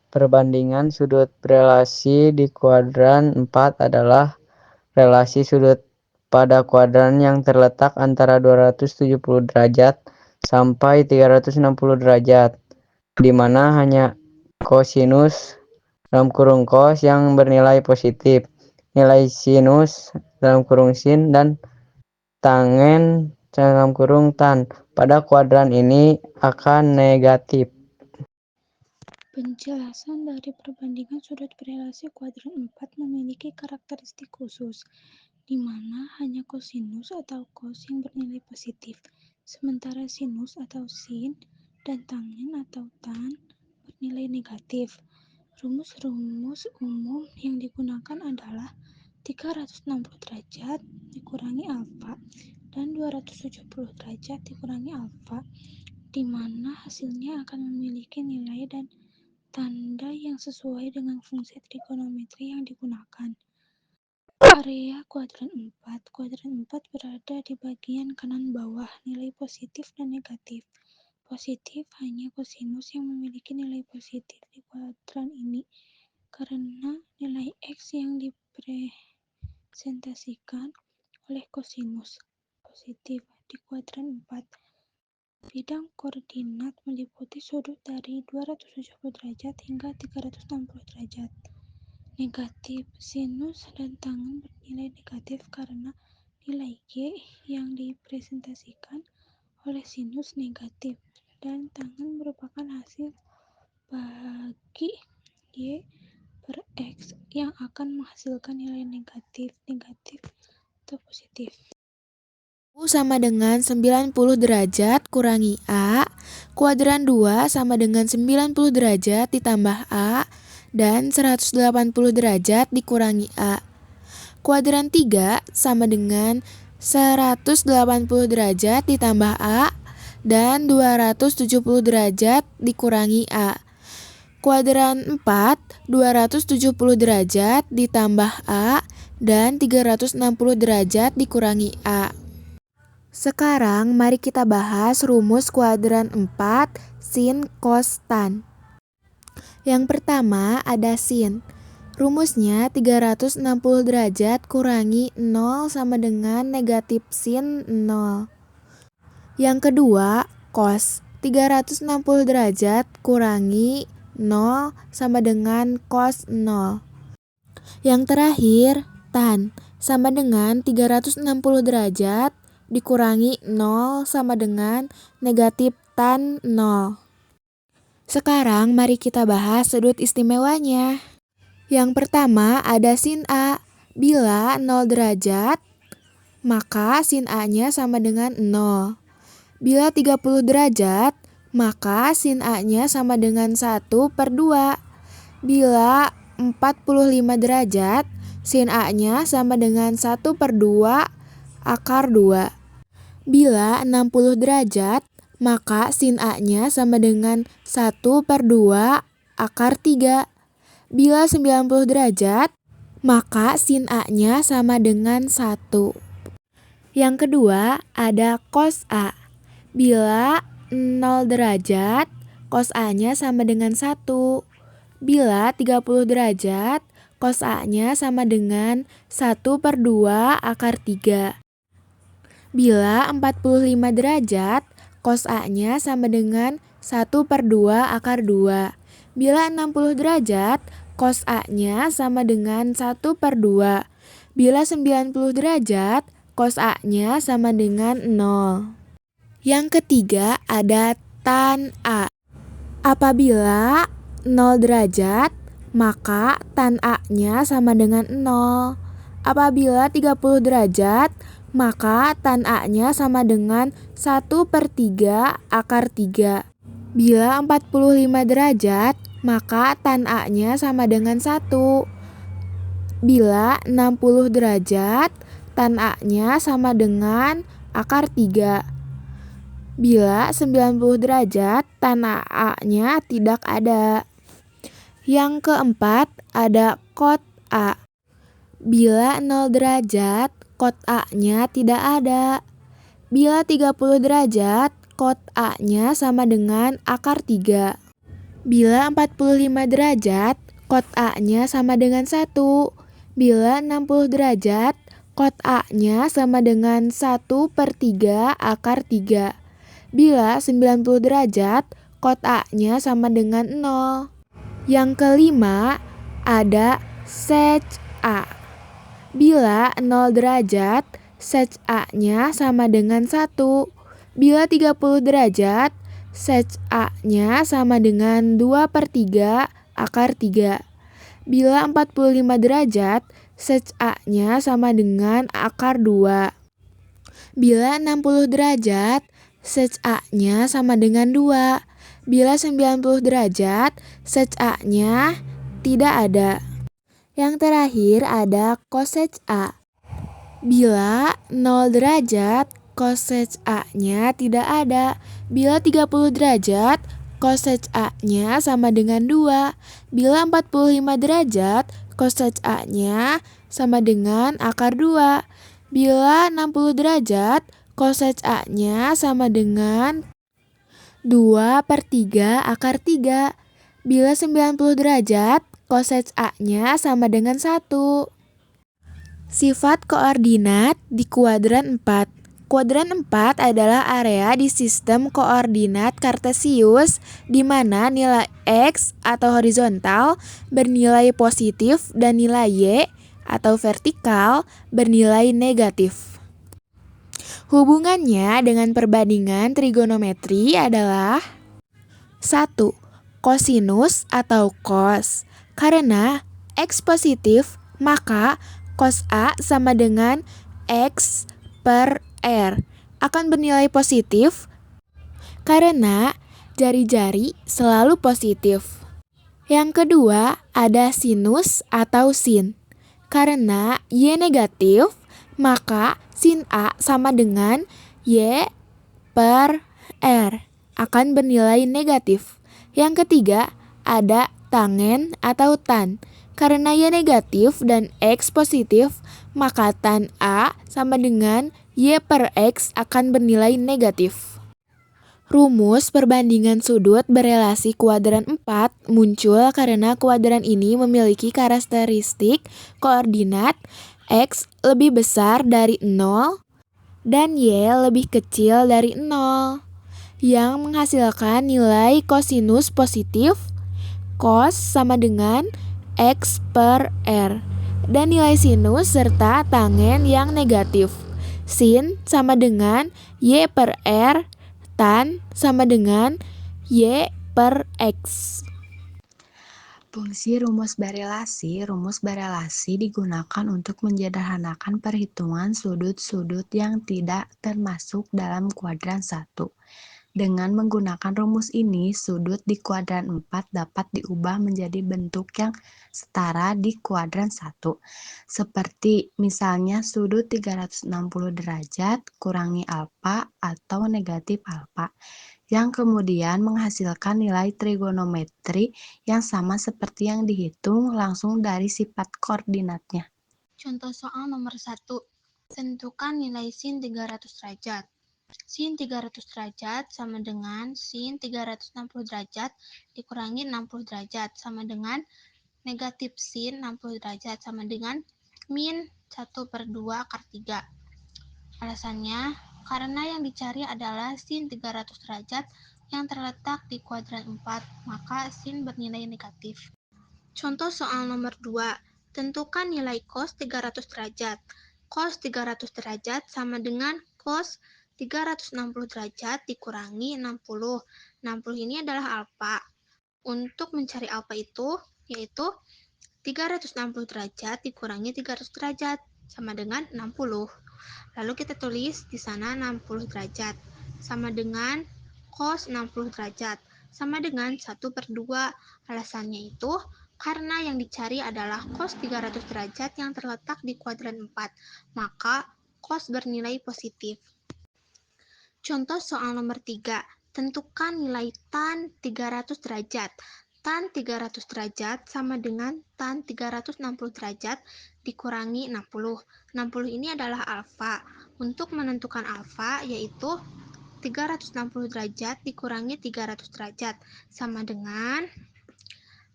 Perbandingan sudut relasi di kuadran 4 adalah relasi sudut pada kuadran yang terletak antara 270 derajat sampai 360 derajat, di mana hanya kosinus (cos) yang bernilai positif, nilai sinus (sin) dan tangen (tan) pada kuadran ini akan negatif. Penjelasan dari perbandingan sudut berelasi kuadran 4 memiliki karakteristik khusus, di mana hanya kosinus atau cos yang bernilai positif, sementara sinus atau sin dan tangen atau tan bernilai negatif. Rumus-rumus umum yang digunakan adalah 360 derajat dikurangi alfa dan 270 derajat dikurangi alfa, di mana hasilnya akan memiliki nilai dan tanda yang sesuai dengan fungsi trigonometri yang digunakan. Area kuadran 4. Kuadran 4 berada di bagian kanan bawah, nilai positif dan negatif. Positif hanya kosinus yang memiliki nilai positif di kuadran ini, karena nilai X yang dipresentasikan oleh kosinus positif di kuadran 4. Bidang koordinat meliputi sudut dari 270 derajat hingga 360 derajat. Negatif, sinus dan tangen bernilai negatif karena nilai Y yang dipresentasikan oleh sinus negatif, dan tangen merupakan hasil bagi Y per X yang akan menghasilkan nilai negatif atau positif. Sama dengan 90 derajat kurangi A, kuadran 2 sama dengan 90 derajat ditambah A, dan 180 derajat dikurangi A. Kuadran 3 sama dengan 180 derajat ditambah A, dan 270 derajat dikurangi A. Kuadran 4, 270 derajat ditambah A, dan 360 derajat dikurangi A. Sekarang mari kita bahas rumus kuadran 4 sin cos tan. Yang pertama ada sin. Rumusnya 360 derajat kurangi 0 sama dengan negatif sin 0. Yang kedua cos. 360 derajat kurangi 0 sama dengan cos 0. Yang terakhir tan. Sama dengan 360 derajat dikurangi 0 sama dengan negatif tan 0. Sekarang mari kita bahas sudut istimewanya. Yang pertama ada sin A. Bila 0 derajat, maka sin A-nya sama dengan 0. Bila 30 derajat, maka sin A-nya sama dengan 1/2. Bila 45 derajat, sin A-nya sama dengan 1/2 akar 2. Bila 60 derajat, maka sin A-nya sama dengan 1/2 akar 3. Bila 90 derajat, maka sin A-nya sama dengan 1. Yang kedua ada cos A. Bila 0 derajat, cos A-nya sama dengan 1. Bila 30 derajat, cos A-nya sama dengan 1/2 akar 3. Bila 45 derajat, cos A-nya sama dengan 1/2 akar 2. Bila 60 derajat, cos A-nya sama dengan 1/2. Bila 90 derajat, cos A-nya sama dengan 0. Yang ketiga ada tan A. Apabila 0 derajat, maka tan A-nya sama dengan 0. Apabila 30 derajat, maka tan A-nya sama dengan 1/3 akar 3. Bila 45 derajat, maka tan A-nya sama dengan 1. Bila 60 derajat, tan A-nya sama dengan akar 3. Bila 90 derajat, tan A-nya tidak ada. Yang keempat ada cot A. Bila 0 derajat, cot A-nya tidak ada. Bila 30 derajat, cot A-nya sama dengan akar 3. Bila 45 derajat, kot A-nya sama dengan 1. Bila 60 derajat, kot A-nya sama dengan 1/3 akar 3. Bila 90 derajat, kot A-nya sama dengan 0. Yang kelima, ada sec A. Bila 0 derajat, sec A-nya sama dengan 1. Bila 30 derajat, sec A-nya sama dengan 2/3 akar 3. Bila 45 derajat, sec A-nya sama dengan akar 2. Bila 60 derajat, sec A-nya sama dengan 2. Bila 90 derajat, sec A-nya tidak ada. Yang terakhir ada cosec A. Bila 0 derajat, cosec A-nya tidak ada. Bila 30 derajat, cosec A-nya sama dengan 2. Bila 45 derajat, cosec A-nya sama dengan akar 2. Bila 60 derajat, cosec A-nya sama dengan 2/3 akar 3. Bila 90 derajat, cosec A-nya sama dengan 1. Sifat koordinat di kuadran 4. Kuadran 4 adalah area di sistem koordinat kartesius di mana nilai X atau horizontal bernilai positif dan nilai Y atau vertikal bernilai negatif. Hubungannya dengan perbandingan trigonometri adalah 1. Kosinus atau cos. Karena X positif, maka cos A sama dengan X/R akan bernilai positif karena jari-jari selalu positif. Yang kedua, ada sinus atau sin. Karena Y negatif, maka sin A sama dengan Y/R akan bernilai negatif. Yang ketiga, ada tangen atau tan. Karena Y negatif dan X positif, maka tan A sama dengan Y/X akan bernilai negatif. Rumus perbandingan sudut berelasi kuadran 4 muncul karena kuadran ini memiliki karakteristik koordinat X lebih besar dari 0 dan Y lebih kecil dari 0, yang menghasilkan nilai kosinus positif, cos sama dengan X/R, dan nilai sinus serta tangen yang negatif. Sin sama dengan Y/R, tan sama dengan Y/X. Fungsi rumus berelasi digunakan untuk menyederhanakan perhitungan sudut-sudut yang tidak termasuk dalam kuadran 1. Dengan menggunakan rumus ini, sudut di kuadran 4 dapat diubah menjadi bentuk yang setara di kuadran 1. Seperti misalnya sudut 360 derajat kurangi alfa atau negatif alfa, yang kemudian menghasilkan nilai trigonometri yang sama seperti yang dihitung langsung dari sifat koordinatnya. Contoh soal nomor 1. Tentukan nilai sin 300 derajat. Sin 300 derajat sama dengan sin 360 derajat dikurangi 60 derajat sama dengan negatif sin 60 derajat sama dengan min 1/2 akar 3. Alasannya, karena yang dicari adalah sin 300 derajat yang terletak di kuadran 4, maka sin bernilai negatif. Contoh soal nomor 2. Tentukan nilai cos 300 derajat. Cos 300 derajat sama dengan cos 360 derajat dikurangi 60. 60 ini adalah alfa. Untuk mencari alfa itu, yaitu 360 derajat dikurangi 300 derajat sama dengan 60. Lalu kita tulis di sana 60 derajat sama dengan cos 60 derajat sama dengan 1/2. Alasannya itu karena yang dicari adalah cos 300 derajat yang terletak di kuadran 4, maka cos bernilai positif. Contoh soal nomor 3. Tentukan nilai tan 300 derajat. Tan 300 derajat sama dengan tan 360 derajat dikurangi 60. 60 ini adalah alfa. Untuk menentukan alfa yaitu 360 derajat dikurangi 300 derajat sama dengan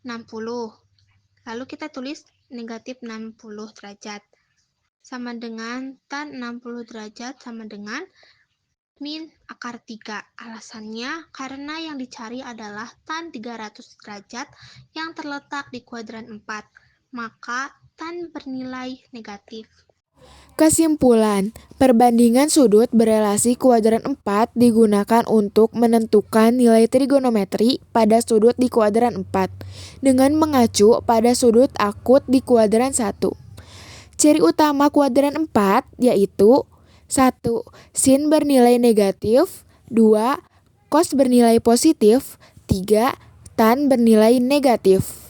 60. Lalu kita tulis negatif 60 derajat. Sama dengan tan 60 derajat sama dengan min akar 3. Alasannya karena yang dicari adalah tan 300 derajat yang terletak di kuadran 4. Maka tan bernilai negatif. Kesimpulan, perbandingan sudut berelasi kuadran 4 digunakan untuk menentukan nilai trigonometri pada sudut di kuadran 4 dengan mengacu pada sudut akut di kuadran 1. Ciri utama kuadran 4 yaitu 1. Sin bernilai negatif, 2. Cos bernilai positif, 3. Tan bernilai negatif.